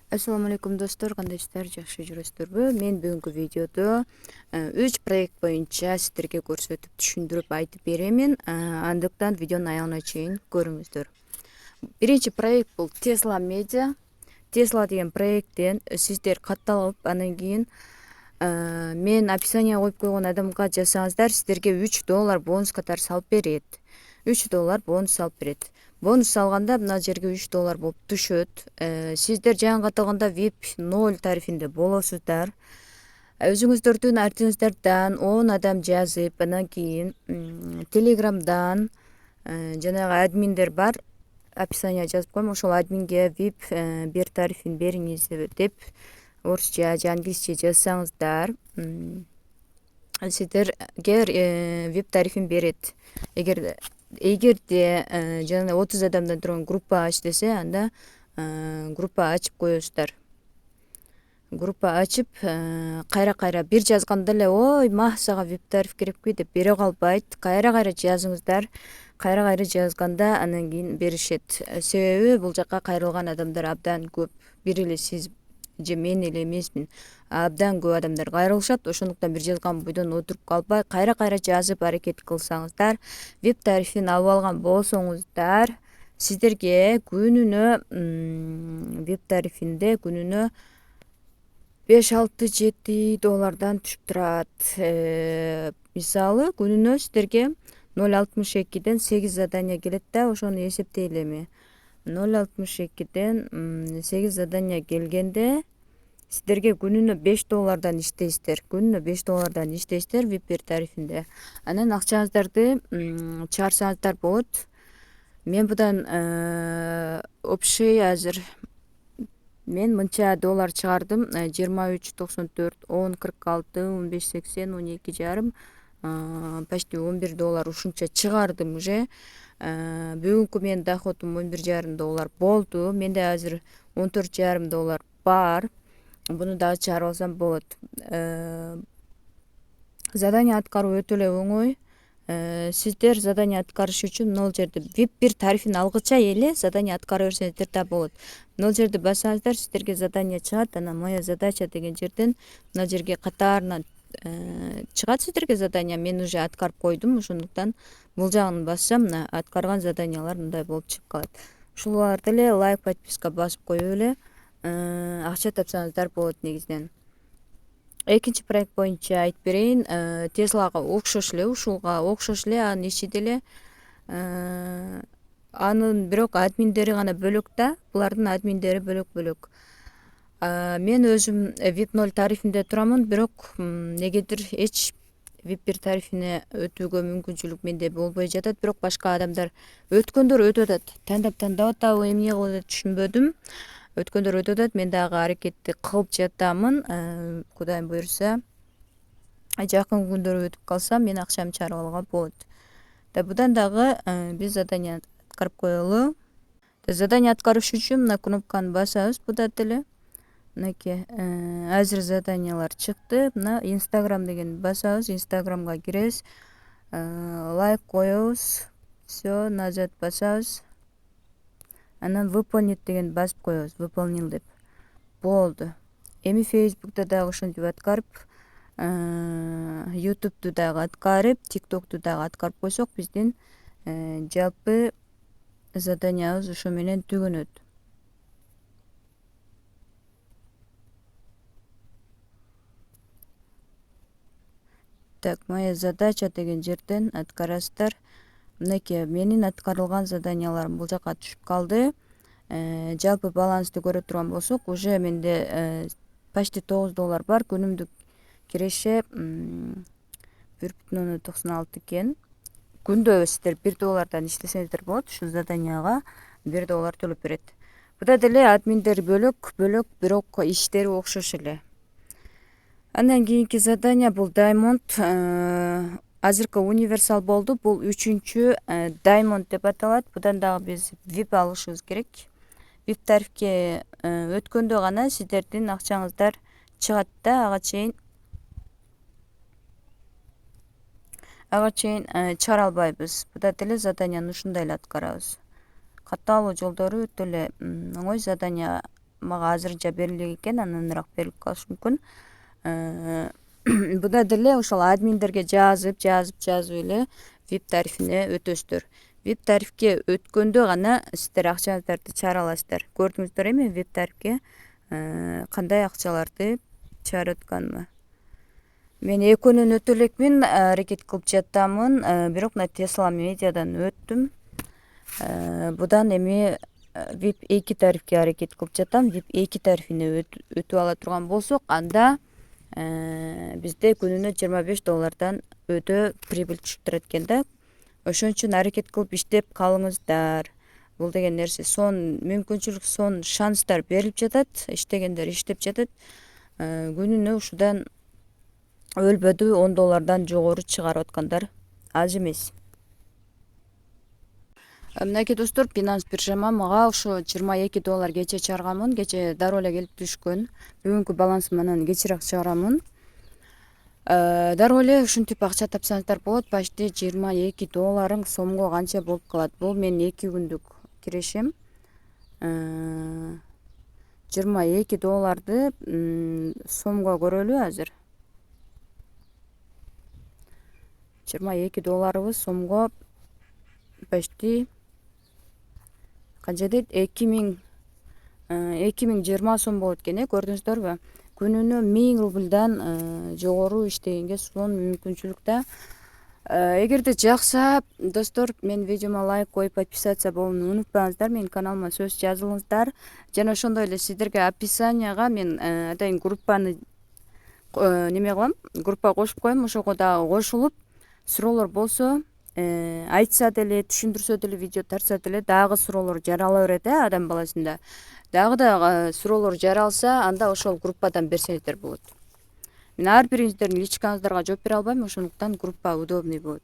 Assalamu alaikum достор, кандайсыздар, жакшы жүрөсүздөрбү? Мен бүгүнкү видеодо 3 проект боюнча сиздерге көрсөтүп, түшүндүрүп айтып беремин. Андыктан видеонун аягына чейин көрүңүздөр. Биринчи проект бул Tesla Media. Tesla деген проекттен сиздер катталып, анан кийин мен описание коюп койгон адамга жасаңыздар, сиздерге $3 бонус катары салып берет. $3 бонус салып берет. Бонус салганда мына жерге $3 болуп түшөт. Сиздер жаңы катталганда VIP 0 тарифинде болосуздар. Өзүңүздөрдүн артыңыздардан 10 адам жазып, анан кийин Телеграмдан жанагы админдер бар, описание жазып коем, ошол админге VIP 1 тарифин бериңиз деп орусча же англисче жазсаңыздар, сиздерге VIP тарифин берет. Эгерде жана 30 адамдан турган группа ач десе, анда группа ачып коесуздар. Группа ачып, кайра бир жазганда эле, ой, сага VIP тариф керекпи деп бере калбайт. Кайра жазыңыздар. Кайра жазганда анан кийин беришет. Себеби бул жакка кайрылган адамдар абдан көп. Бир эле сиз же мен эле эмесмин. Абдан көп адамдар кайрылышат. Ошондуктан бир жазган бойдон отуруп калбай, кайра жазып аракет кылсаңыздар, VIP тарифин алып алган болсоңуздар, сиздерге күнүнө VIP тарифинде күнүнө $5-6-7 түшүп турат. Мисалы, күнүнө сиздерге 0.62ден 8 задание келет да, ошону эсептейли эми. 0.62ден 8 задание келгенде сиздерге күнүнө $5 иштейсиздер. Күнүнө $5 иштейсиздер VIP тарифинде. Анан акчаңыздарды чыгарсаңыздар болот. Мен будан общий азыр мен мынча доллар чыгардым. 23.94, 10.46, 15.80, 12,5, почти $11 ушунча чыгардым уже. Бүгүнкү менин доходум $11,5 болду. Менде азыр $14,5 бар. Буну дагы чыгарып алсам болот. Задание аткаруу өтө эле оңой. Сиздер задание аткарыш үчүн мына жерде VIP 1 тарифин алгыча эле задание аткара берсеңиздер да болот. Мына жерде бассаңыздар, сиздерге задание чыгат. Анан моя задача деген жерден мына жерге катарынан чыгат сиздерге задание. Мен уже аткарып койдум, ошондуктан бул жагын бассам, мына аткарган заданиялар мындай болуп чыгып калат. Ушуларды эле лайк, подписка басып коюп эле акча тапсаңыздар болот негизинен. Экинчи проект боюнча айтып берейин. Теслага окшош эле, ушулга окшош эле, анын иши деле анын бирок админдери гана бөлөк да, булардын админдери бөлөк. Мен өзүм VIP 0 тарифинде турамын, бирок негедир эч VIP 1 тарифине өтүүгө мүмкүнчүлүк менде болбой жатат, бирок башка адамдар өткөндөр өтүп атат. Тандап атабы, эмне кылып атат түшүнбөдүм. Өткөндөр өтүп атат, мен дагы аракетти кылып жатамын. Кудайым буйруса, жакын күндөр өтүп калса, мен акчамды чыгарып алууга болот. Будан дагы биз задание аткарып коелу. Задание аткарыш үчүн мына кнопканы басабыз, буда деле. Мынакей, азыр заданиялар чыкты. Мына Instagram деген басабыз, Instagramга киребиз. Лайк коебуз. Всё, назад басабыз. Анан выполнить деген басып коебуз, выполнил деп. Болду. Эми Facebook'та дагы ошентип аткарып, YouTube'ду дагы аткарып, TikTok'ду дагы аткарып койсок, биздин жалпы заданиябыз ошо менен түгөнөт. Так, моя задача деген жерден аткарасыздар. Мынакей, менин аткарылган заданияларым бул жака түшүп калды. Жалпы балансты көрө турган болсок, уже менде почти $9 бар. Күнүмдүк киреше 1,96 экен. Күндө сиздер $1 иштесеңиздер болот, ушул заданияга $1 төлөп берет. Буда деле админдер бөлөк, бирок иштери окшош эле. Андан кийинки задание бул Diamond. Азыркы универсал болду. Бул 3-чү Diamond деп аталат. Будан дагы биз VIP алышыбыз керек. VIP тарифке өткөндө гана сиздердин акчаңыздар чыгат да, ага чейин чыгара албайбыз. Буда деле заданияны ушундай эле аткарабыз. Катталуу жолдору өтө эле оңой. Задание мага азырынча берилбек экен, ананраак берилип калышы мүмкүн. Буда деле ошол админдерге жазып эле VIP тарифине өтөсүздөр. VIP тарифке өткөндө гана сиздер акчаңыздарды чыгара аласыздар. Көрдүңүздөр эми VIP тарифке кандай акчаларды чыгарып өткөнүмө. Мен экөөнөн өтө элекмин, аракет кылып жатамын, бирок мына Tesla медиадан өттүм. Будан эми VIP 2 тарифке аракет кылып жатам. VIP 2 тарифине өтүп ала турган болсок, анда бизде күнүнө $25 өтө прибыль түшүп турат экен да. Ошон үчүн аракет кылып иштеп калыңыздар. Бул деген нерсе сон мүмкүнчүлүк, сон шанстар берилип жатат, иштегендер иштеп жатат. Күнүнө ушудан өлбөдү $10 жогору чыгарып аткандар аз эмес. Мынакей достор, Binance биржама мага ошо $22 кече чыгарганмын. Кече дароо эле келип түшкөн. Бүгүнкү балансым анан кечирээк чыгарамын. Дароо эле ушинтип акча тапсаңыздар болот. Почти $22 сомго канча болуп калат. Бул менин 2 күндүк кирешим. $22 сомго көрөлү азыр. $22 сомго почти канча дейт, 2020 сом болот экен, көрдүңүздөрбү? Күнүнө 1000 рубльдан жогору иштегенге сон мүмкүнчүлүк да. Эгерде жакса достор, мен видеома лайк коюп подписаться болууну унутпаңыздар. Менин каналыма сөз жазылыңыздар. Жана ошондой эле сиздерге описанияга мен атайын группаны неме кылам, группа кошуп коем. Ошого дагы кошулуп, суроолор болсо айтса деле, түшүндүрсө деле, видео тартса деле дагы суроолор жарала берет адам баласында. Дагы суроолор жаралса, анда ошол группадан берсеңиздер болот. Мен ар бириңиздердин личкаңыздарга жооп бере албайм, ошондуктан группа удобный болот.